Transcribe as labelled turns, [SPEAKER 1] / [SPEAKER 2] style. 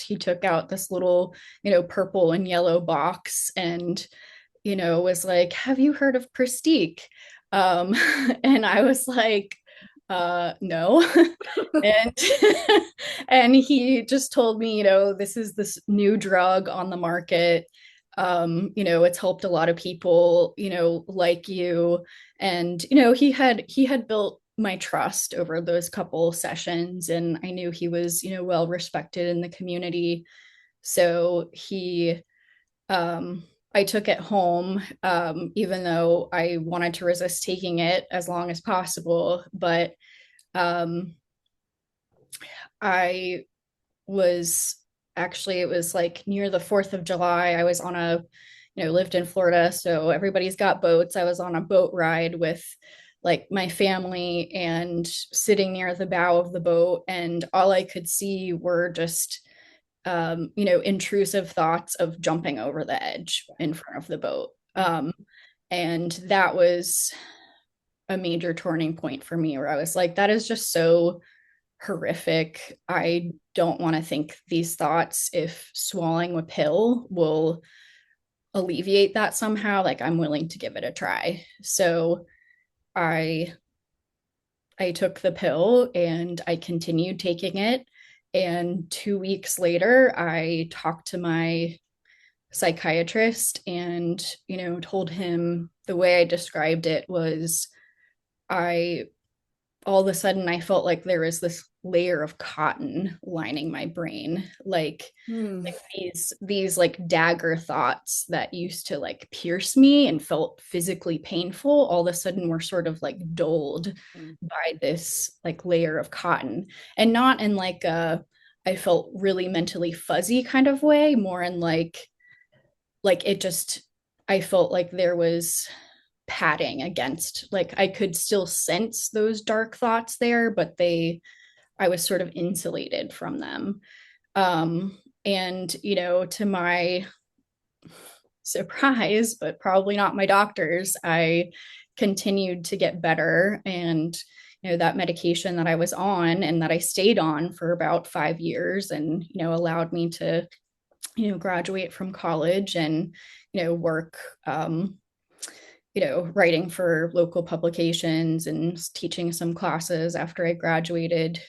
[SPEAKER 1] he took out this little, purple and yellow box and, was like, have you heard of Pristique? Um, and I was like, no. And and he just told me, this is this new drug on the market. It's helped a lot of people, like you. And, he had built my trust over those couple sessions, and I knew he was, well respected in the community. So I took it home, even though I wanted to resist taking it as long as possible. But um, I was actually, it was like near the 4th of July. I was on lived in Florida, so everybody's got boats. I was on a boat ride with like my family and sitting near the bow of the boat, and all I could see were just, intrusive thoughts of jumping over the edge in front of the boat. And that was a major turning point for me where I was like, that is just so horrific. I don't want to think these thoughts. If swallowing a pill will alleviate that somehow, like I'm willing to give it a try. So I I took the pill and I continued taking it. And 2 weeks later, I talked to my psychiatrist and, told him the way I described it was I all of a sudden I felt like there was this layer of cotton lining my brain,
[SPEAKER 2] Hmm.
[SPEAKER 1] like these like dagger thoughts that used to like pierce me and felt physically painful, all of a sudden were sort of like dulled by this like layer of cotton. And not in like a I felt really mentally fuzzy kind of way, more in like it just I felt like there was padding against, like I could still sense those dark thoughts there, but I was sort of insulated from them. And to my surprise, but probably not my doctor's, I continued to get better. And that medication that I was on and that I stayed on for about 5 years, and allowed me to graduate from college and work, writing for local publications and teaching some classes after I graduated.